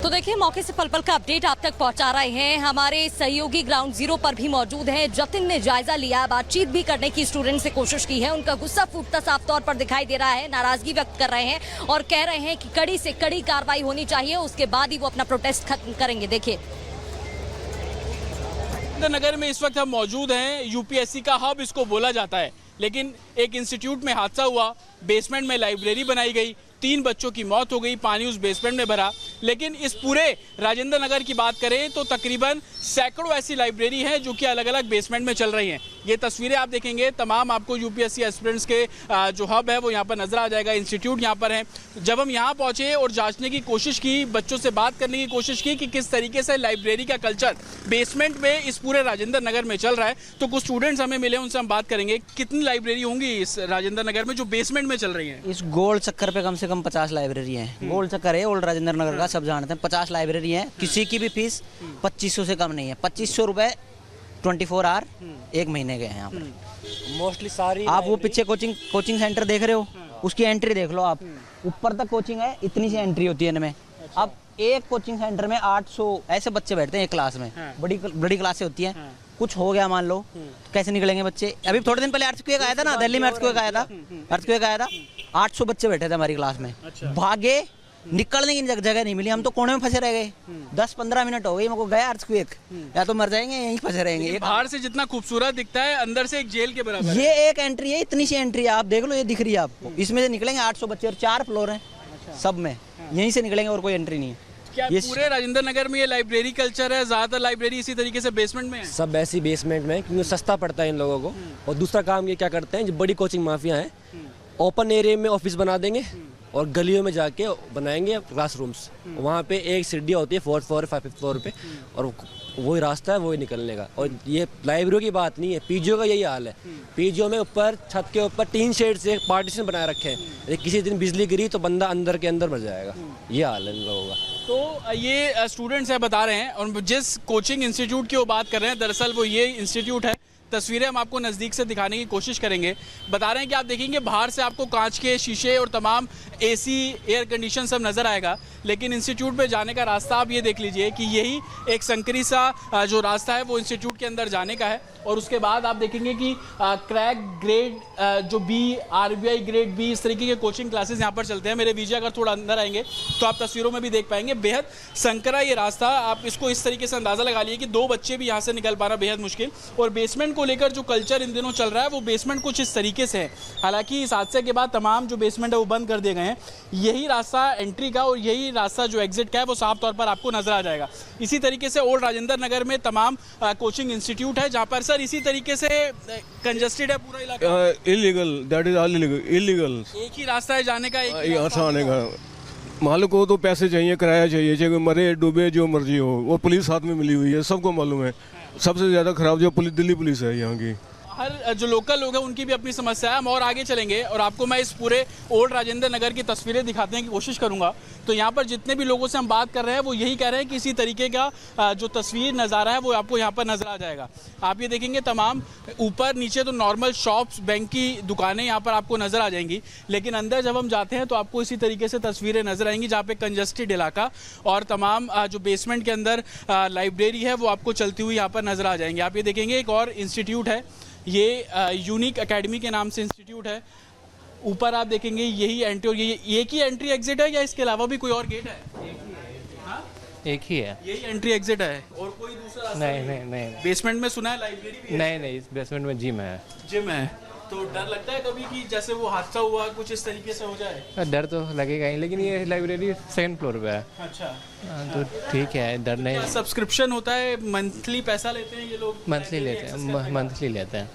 तो देखिए मौके से पल पल का अपडेट आप तक पहुंचा रहे हैं हमारे सहयोगी ग्राउंड जीरो पर भी मौजूद हैं। जतिन ने जायजा लिया, बातचीत भी करने की स्टूडेंट से कोशिश की है। उनका गुस्सा फूटता साफ तौर पर दिखाई दे रहा है, नाराजगी व्यक्त कर रहे हैं और कह रहे हैं कि कड़ी से कड़ी कार्रवाई होनी चाहिए, उसके बाद ही वो अपना प्रोटेस्ट खत्म करेंगे। देखिए नगर में इस वक्त हम मौजूद हैं। यूपीएससी का हब इसको बोला जाता है, लेकिन एक इंस्टीट्यूट में हादसा हुआ, बेसमेंट में लाइब्रेरी बनाई गई, 3 बच्चों की मौत हो गई, पानी उस बेसमेंट में भरा। लेकिन इस पूरे राजेंद्र नगर की बात करें तो तकरीबन सैकड़ों ऐसी लाइब्रेरी हैं जो कि अलग अलग बेसमेंट में चल रही हैं। ये तस्वीरें आप देखेंगे, तमाम आपको यूपीएससी एस्पिरेंट्स के जो हब है वो यहाँ पर नजर आ जाएगा। इंस्टीट्यूट यहाँ पर है। जब हम यहाँ पहुंचे और जांचने की कोशिश की, बच्चों से बात करने की कोशिश की कि किस तरीके से लाइब्रेरी का कल्चर बेसमेंट में इस पूरे राजेंद्र नगर में चल रहा है, तो कुछ स्टूडेंट्स हमें मिले, उनसे हम बात करेंगे। कितनी लाइब्रेरी होंगी इस राजेंद्र नगर में जो बेसमेंट में चल रही है? इस गोल चक्कर पे कम से कम 50 लाइब्रेरी हैं। गोल चक्कर है ओल्ड राजेंद्र नगर का, सब जानते हैं। 50 लाइब्रेरी हैं। किसी की भी फीस 2500 से कम नहीं है। 2500 रुपए 24 आवर एक महीने के हैं यहाँ पर मोस्टली सारी। आप वो पीछे कोचिंग सेंटर देख रहे हो, उसकी एंट्री देख लो आप। ऊपर तक कोचिंग है, इतनी सी एंट्री होती है इनमें। अब एक कोचिंग सेंटर में 800 ऐसे बच्चे बैठते हैं एक क्लास में। बड़ी क्लासें होती हैं। कुछ हो गया मान लो, कैसे निकलेंगे बच्चे? अभी थोड़े दिन पहले अर्थक्वेक आया था ना, दिल्ली में अर्थक्वेक आया था। 800 बच्चे बैठे थे हमारी क्लास में। भागे, निकलने की जगह नहीं मिली। हम तो कोने में फंसे रह गए। 10-15 मिनट हो गई, मेरे को गया अर्थक्वेक, या तो मर जाएंगे यहीं फंसे रहेंगे। बाहर से जितना खूबसूरत दिखता है, अंदर से एक जेल के बराबर। ये एक एंट्री है, इतनी सी एंट्री है, आप देख लो, ये दिख रही है आपको। इसमें से निकलेंगे 800 बच्चे और 4 फ्लोर हैं सब में, यहीं से निकलेंगे और कोई एंट्री नहीं है। क्या ये पूरे राजेंद्र नगर में ये लाइब्रेरी कल्चर है? ज्यादातर लाइब्रेरी इसी तरीके से बेसमेंट में है? सब ऐसी बेसमेंट में, क्योंकि सस्ता पड़ता है इन लोगों को। और दूसरा काम ये क्या करते हैं, जो बड़ी कोचिंग माफिया हैं, ओपन एरिया में ऑफिस बना देंगे और गलियों में जाके बनाएंगे क्लासरूम्स। वहाँ पे एक सीढ़ियाँ होती है 4th फ्लोर 5th फ्लोर पे, और वही रास्ता है, वही निकलने का। और ये लाइब्रेरी की बात नहीं है, पीजीओ का यही हाल है। पीजीओ में ऊपर छत के ऊपर 3 शेड से पार्टीशन बनाए रखे हैं। किसी दिन बिजली गिरी तो बंदा अंदर के अंदर मर जाएगा। ये हाल है इन लोगों का। तो ये स्टूडेंट्स है बता रहे हैं, और जिस कोचिंग इंस्टीट्यूट की वो बात कर रहे हैं, दरअसल वो ये इंस्टीट्यूट है। तस्वीरें हम आपको नज़दीक से दिखाने की कोशिश करेंगे। बता रहे हैं कि आप देखेंगे बाहर से आपको कांच के शीशे और तमाम एसी, एयर कंडीशन सब नज़र आएगा, लेकिन इंस्टीट्यूट पे जाने का रास्ता आप ये देख लीजिए कि यही एक संकरी सा जो रास्ता है वो इंस्टीट्यूट के अंदर जाने का है। और उसके बाद आप देखेंगे कि क्रैक ग्रेड जो बी, आरबीआई ग्रेड बी, इस तरीके के कोचिंग क्लासेस यहाँ पर चलते हैं। मेरे विजय अगर थोड़ा अंदर आएंगे तो आप तस्वीरों में भी देख पाएंगे। बेहद संकरा ये रास्ता, आप इसको इस तरीके से अंदाज़ा लगा लिए कि 2 बच्चे भी यहाँ से निकल पाना बेहद मुश्किल। और बेसमेंट को लेकर जो कल्चर इन दिनों चल रहा है वो बेसमेंट कुछ इस तरीके से है। हालांकि इस हादसे के बाद तमाम जो बेसमेंट है वो बंद कर दिए गए हैं। यही रास्ता एंट्री का और यही रास्ता जो एग्जिट का है वो साफ तौर पर आपको नजर आ जाएगा। इसी तरीके से ओल्ड राजेंद्र नगर में तमाम कोचिंग इंस्टीट्यूट है, जहाँ पर सर इसी तरीके से कंजस्टेड है पूरा इलाका। Illegal, that is all illegal. एक ही रास्ता है जाने का, यहाँ से आने का। मालिक को तो पैसे चाहिए, किराया चाहिए, चाहे मरे डूबे जो मर्जी हो। वो पुलिस साथ में मिली हुई है, सबको मालूम है। सबसे ज्यादा खराब जो पुलिस, दिल्ली पुलिस है यहाँ की। हर जो लोकल लोग हैं उनकी भी अपनी समस्या है। हम और आगे चलेंगे और आपको मैं इस पूरे ओल्ड राजेंद्र नगर की तस्वीरें दिखाने की कोशिश करूंगा। तो यहाँ पर जितने भी लोगों से हम बात कर रहे हैं वो यही कह रहे हैं कि इसी तरीके का जो तस्वीर नज़ारा है वो आपको यहाँ पर नज़र आ जाएगा। आप ये देखेंगे तमाम ऊपर नीचे तो नॉर्मल शॉप्स, बैंक की दुकानें यहाँ पर आपको नज़र आ जाएंगी, लेकिन अंदर जब हम जाते हैं तो आपको इसी तरीके से तस्वीरें नज़र आएंगी जहाँ पे कंजस्टेड इलाका और तमाम जो बेसमेंट के अंदर लाइब्रेरी है वो आपको चलती हुई यहाँ पर नज़र आ जाएंगी। आप ये देखेंगे एक और इंस्टीट्यूट है, ये यूनिक एकेडमी के नाम से इंस्टीट्यूट है। ऊपर आप देखेंगे यही एंट्री, और ये एक ही एंट्री एग्जिट है या इसके अलावा भी कोई और गेट है? एक ही है, यही एंट्री एग्जिट है और कोई दूसरा रास्ता नहीं। बेसमेंट में सुना है लाइब्रेरी भी है? नहीं, इस बेसमेंट में जिम है। जिम है, तो डर लगता है कभी कि जैसे वो हादसा हुआ कुछ इस तरीके से हो जाए? डर तो लगेगा ही, लेकिन ये लाइब्रेरी 2nd फ्लोर पे है। अच्छा, तो ठीक है, डर नहीं। सब्सक्रिप्शन होता है, मंथली पैसा लेते हैं ये लोग? मंथली लेते हैं।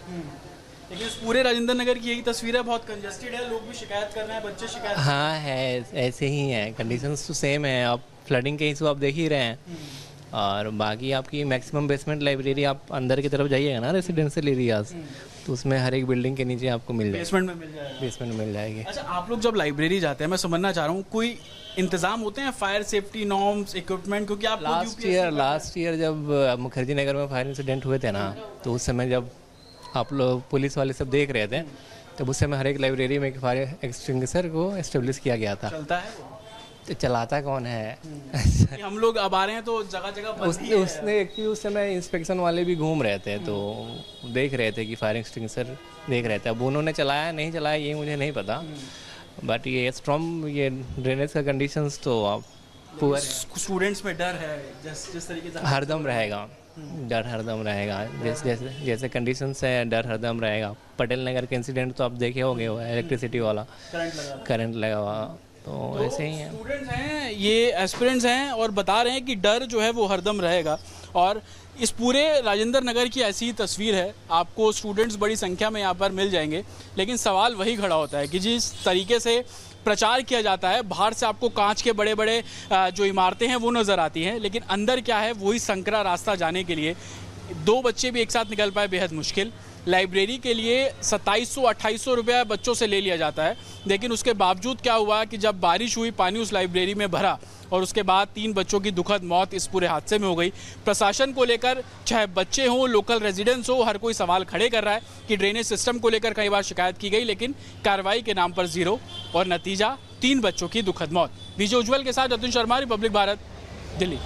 लेकिन इस पूरे राजेंद्र नगर की यही तस्वीर है, बहुत कंजस्टेड है, लोग भी शिकायत कर रहे हैं, बच्चे शिकायत। हाँ है, ऐसे ही है, कंडीशंस तो सेम है। आप फ्लडिंग के इशू आप देख ही रहे हैं। और बाकी आपकी मैक्सिमम बेसमेंट लाइब्रेरी आप अंदर की तरफ जाइएगा ना रेजिडेंशियल एरियाज, तो उसमें हर एक बिल्डिंग के नीचे आपको मिल जाएगी, बेसमेंट में मिल जाएगी। अच्छा, आप लोग जब लाइब्रेरी जाते हैं, मैं समझना चाह रहा हूँ, कोई इंतजाम होते हैं, फायर सेफ्टी नॉर्म्स, इक्विपमेंट? क्योंकि आप लास्ट ईयर जब मुखर्जी नगर में फायर इंसिडेंट हुए थे ना, तो उस समय जब आप लोग पुलिस वाले सब देख रहे थे, तब उस समय हर एक लाइब्रेरी में एक फायर एक्सटिंग्विशर को एस्टेब्लिश किया गया था। चलता है तो चलाता कौन है? कि हम लोग अब आ रहे हैं तो जगह जगह बंद ही है। उसने एक्चुअली उस समय इंस्पेक्शन वाले भी घूम रहे थे तो देख रहे थे कि फायर एक्सटिंग्विशर देख रहे थे। अब उन्होंने चलाया नहीं चलाया ये मुझे नहीं पता, बट ये स्ट्रॉन्ग ये ड्रेनेज का कंडीशंस तो आप पूरा स्टूडेंट्स में डर है जिस तरीके से हरदम रहेगा, डर हरदम रहेगा। जैसे कंडीशंस है डर हरदम रहेगा। पटेल नगर के इंसिडेंट तो आप देखे होंगे, वो इलेक्ट्रिसिटी वाला करंट लगा हुआ, तो ऐसे ही है। स्टूडेंट्स हैं, ये एस्पिरेंट्स हैं और बता रहे हैं कि डर जो है वो हरदम रहेगा। और इस पूरे राजेंद्र नगर की ऐसी तस्वीर है। आपको स्टूडेंट्स बड़ी संख्या में यहाँ पर मिल जाएंगे, लेकिन सवाल वही खड़ा होता है कि जिस तरीके से प्रचार किया जाता है, बाहर से आपको कांच के बड़े बड़े जो इमारतें हैं वो नज़र आती हैं, लेकिन अंदर क्या है वही संकरा रास्ता जाने के लिए 2 बच्चे भी एक साथ निकल पाए बेहद मुश्किल। लाइब्रेरी के लिए 2700-2800 रुपया बच्चों से ले लिया जाता है, लेकिन उसके बावजूद क्या हुआ कि जब बारिश हुई पानी उस लाइब्रेरी में भरा और उसके बाद 3 बच्चों की दुखद मौत इस पूरे हादसे में हो गई। प्रशासन को लेकर चाहे बच्चे हों, लोकल रेजिडेंट्स हो, हर कोई सवाल खड़े कर रहा है कि ड्रेनेज सिस्टम को लेकर कई बार शिकायत की गई, लेकिन कार्रवाई के नाम पर जीरो और नतीजा 3 बच्चों की दुखद मौत। विजय उज्ज्वल के साथ अतुल शर्मा, रिपब्लिक भारत, दिल्ली।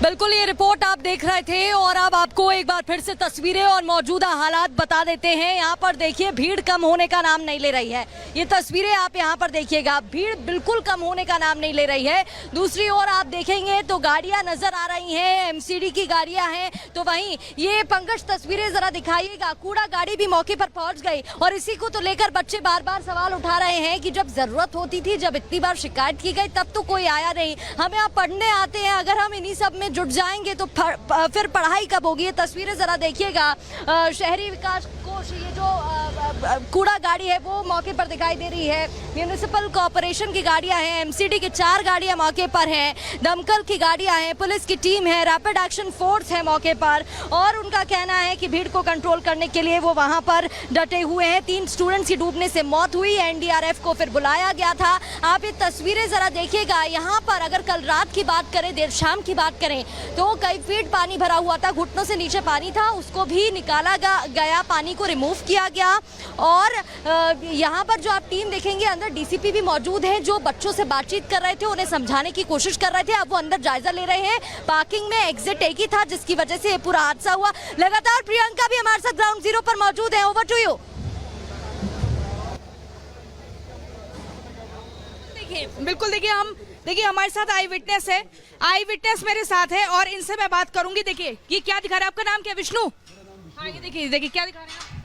बिल्कुल ये रिपोर्ट आप देख रहे थे और अब आपको एक बार फिर से तस्वीरें और मौजूदा हालात बता देते हैं। यहाँ पर देखिए भीड़ कम होने का नाम नहीं ले रही है। ये तस्वीरें आप यहाँ पर देखिएगा, भीड़ बिल्कुल कम होने का नाम नहीं ले रही है। दूसरी ओर आप देखेंगे तो गाड़ियाँ नजर आ रही हैं, एमसीडी की गाड़ियाँ हैं। तो वहीं ये पंकज तस्वीरें जरा दिखाइएगा, कूड़ा गाड़ी भी मौके पर पहुंच गई और इसी को तो लेकर बच्चे बार बार सवाल उठा रहे हैं कि जब जरूरत होती थी, जब इतनी बार शिकायत की गई तब तो कोई आया नहीं। हम यहाँ पढ़ने आते हैं, अगर हम इन्हीं सब में जुट जाएंगे तो फिर पढ़ाई कब होगी? ये तस्वीरें जरा देखिएगा, शहरी विकास कोष ये जो कूड़ा गाड़ी है वो मौके पर दिखाई दे रही है। म्यूनिसिपल कॉर्पोरेशन की गाड़ियां हैं, एमसीडी की 4 गाड़ियां मौके पर हैं, दमकल की गाड़ियां हैं, पुलिस की टीम है, रैपिड एक्शन फोर्स है मौके पर और उनका कहना है कि भीड़ को कंट्रोल करने के लिए वो वहां पर डटे हुए हैं। 3 स्टूडेंट्स की डूबने से मौत हुई, एनडीआरएफ को फिर बुलाया गया था। आप ये तस्वीरें जरा देखिएगा, यहाँ पर अगर कल रात की बात करें, देर शाम की बात करें तो कई फीट पानी भरा हुआ था, घुटनों से नीचे पानी था, उसको भी निकाला गया, पानी को रिमूव किया गया। और यहाँ पर जो आप टीम देखेंगे अंदर डीसीपी भी मौजूद है, जो बच्चों से बातचीत कर रहे थे, उन्हें समझाने की कोशिश कर रहे थे। अब वो अंदर जायजा ले रहे हैं। पार्किंग में एग्जिट एक ही था जिसकी वजह से ये पूरा हादसा हुआ। लगातार प्रियंका भी हमारे साथ ग्राउंड जीरो पर मौजूद है, ओवर टू यू। बिल्कुल देखिए हमारे साथ आई विटनेस है, आई विटनेस मेरे साथ है और इनसे मैं बात करूंगी। देखिए ये क्या दिखा रहा है, आपका नाम क्या? विष्णु। हाँ ये देखिए क्या दिखा रहे हैं,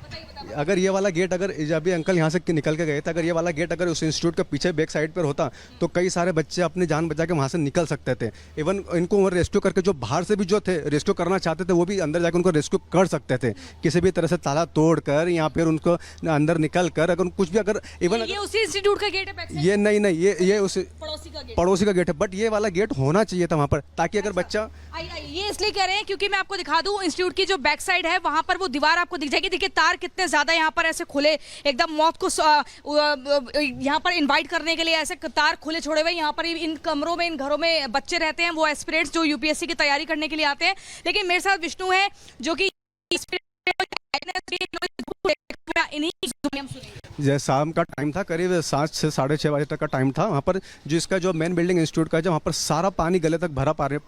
अगर ये वाला गेट अगर अभी अंकल यहाँ से निकल के गए थे, अगर ये वाला गेट अगर उस इंस्टीट्यूट के पीछे बैक साइड पर होता तो कई सारे बच्चे अपनी जान बचा के वहाँ से निकल सकते थे। इवन इनको रेस्क्यू करके जो बाहर से भी जो थे रेस्क्यू करना चाहते थे वो भी अंदर जाकर उनको रेस्क्यू कर सकते थे, किसी भी तरह से ताला तोड़ कर या फिर उनको अंदर निकल कर अगर कुछ भी अगर इवन ये उसी इंस्टीट्यूट का गेट है? ये नहीं ये उस पड़ोसी का गेट है, बट ये वाला गेट होना चाहिए था वहाँ पर, ताकि अगर बच्चा ये इसलिए कह रहे हैं क्योंकि मैं आपको दिखा दूं इंस्टीट्यूट की जो बैक साइड है वहां पर वो दीवार आपको दिख जाएगी। देखिए तार कितने ज्यादा यहाँ पर ऐसे खुले, एकदम मौत को यहाँ पर इनवाइट करने के लिए ऐसे तार खुले छोड़े हुए। यहाँ पर इन कमरों में, इन घरों में बच्चे रहते हैं, वो एस्पिरेंट्स जो यूपीएससी की तैयारी करने के लिए आते हैं। लेकिन मेरे साथ विष्णु है जो कि जैसे शाम का टाइम था, करीब 7 से 6:30 बजे तक का टाइम था। वहाँ पर जो इसका जो मेन बिल्डिंग इंस्टीट्यूट का, जब वहाँ पर सारा पानी गले तक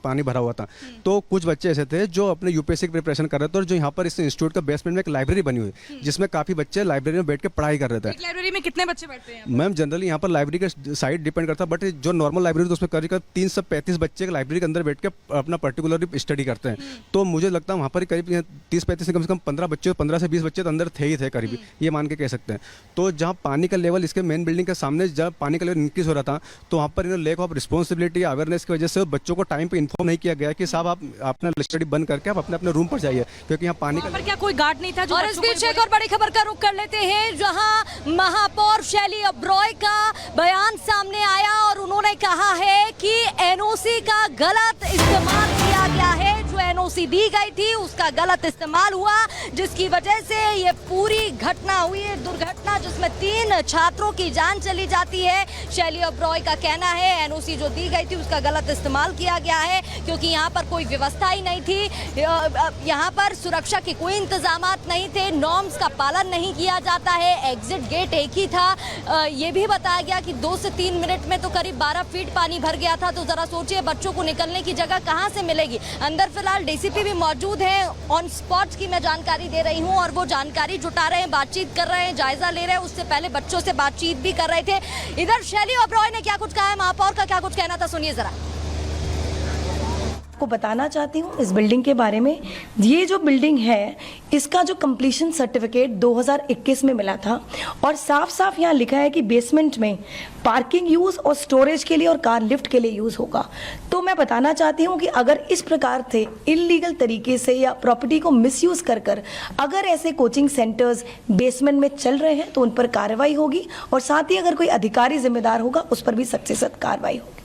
पानी भरा हुआ था। तो कुछ बच्चे ऐसे थे जो अपने यूपीएससी की प्रिपरेशन कर रहे थे और जो यहाँ पर इस इंस्टीट्यूट का बेसमेंट में एक लाइब्रेरी बनी हुई जिसमें काफ़ी बच्चे लाइब्रेरी में बैठ के पढ़ाई कर रहे थे। लाइब्रेरी में कितने बच्चे बैठते हैं? मैम जनरली यहाँ पर लाइब्रेरी के साइड डिपेंड करता है, बट जो नॉर्मल लाइब्रेरी तो उसमें करीब 335 बच्चे लाइब्रेरी के अंदर बैठ के अपना पर्टिकुलरली स्टडी करते हैं। तो मुझे लगता है वहाँ पर करीब 30-35 से कम 15 बच्चे, 15 से 20 बच्चे तो अंदर थे ही थे करीब, ये मान के कह सकते हैं। तो जहाँ पानी का लेवल इसके मेन बिल्डिंग के सामने जब पानी का लेवल इंक्रीज हो रहा था तो वहाँ पर लैक ऑफ रिस्पॉन्सिबिलिटी अवेयरनेस की वजह से बच्चों को टाइम पे इन्फॉर्म नहीं किया गया कि साहब आप अपना स्टडी बंद करके आप अपने अपने रूम पर जाइए, क्योंकि यहाँ पानी का क्या कोई गार्ड नहीं था? और इस बीच एक और बड़ी खबर का रुख कर लेते हैं, जहां महापौर शैली ओबरॉय का बयान सामने आया और उन्होंने कहा है कि एनओसी का गलत इस्तेमाल किया गया है। जो एनओसी एनओसी दी गई थी उसका गलत इस्तेमाल हुआ, जिसकी वजह से ये पूरी घटना हुई है, दुर्घटना जिसमें 3 छात्रों की जान चली जाती है। शैली ओबरॉय का कहना है एनओसी जो दी गई थी उसका गलत इस्तेमाल किया गया है, क्योंकि यहाँ पर कोई व्यवस्था ही नहीं थी, यहाँ पर सुरक्षा के कोई इंतजामात नहीं थे, नॉर्म्स का पालन नहीं किया जाता है, एग्जिट गेट एक ही था। ये भी बताया गया कि 2 से 3 मिनट में तो करीब 12 फीट पानी भर गया था, तो जरा सोचिए बच्चों को निकलने की जगह कहाँ से मिलेगी। अंदर फिलहाल डीसीपी भी मौजूद है, ऑन स्पॉट की मैं जानकारी दे रही हूँ और वो जानकारी जुटा रहे हैं, बातचीत कर रहे हैं, जायजा ले रहे हैं, उससे पहले बच्चों से बातचीत भी कर रहे थे। इधर शैली ओबरॉय ने क्या कुछ कहा है, महापौर का क्या कुछ कहना था, सुनिए जरा। को बताना चाहती हूँ इस बिल्डिंग के बारे में। ये जो बिल्डिंग है इसका जो कंप्लीशन सर्टिफिकेट 2021 में मिला था और साफ साफ यहाँ लिखा है कि बेसमेंट में पार्किंग यूज और स्टोरेज के लिए और कार लिफ्ट के लिए यूज होगा। तो मैं बताना चाहती हूँ कि अगर इस प्रकार से इलीगल तरीके से या प्रॉपर्टी को मिसयूज कर कर अगर ऐसे कोचिंग सेंटर्स बेसमेंट में चल रहे हैं तो उन पर कार्रवाई होगी और साथ ही अगर कोई अधिकारी जिम्मेदार होगा उस पर भी सख्त से सख्त कार्रवाई होगी।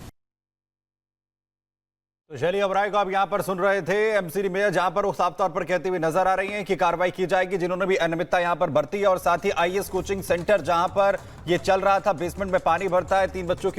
तो शैली ओबरॉय को आप यहां पर सुन रहे थे, एमसी मेयर, जहां पर वो साफ तौर पर कहती हुई नजर आ रही हैं कि कार्रवाई की जाएगी जिन्होंने भी अनियमितता यहां पर बरती है। और साथ ही आईएएस कोचिंग सेंटर जहां पर ये चल रहा था, बेसमेंट में पानी भरता है, 3 बच्चों की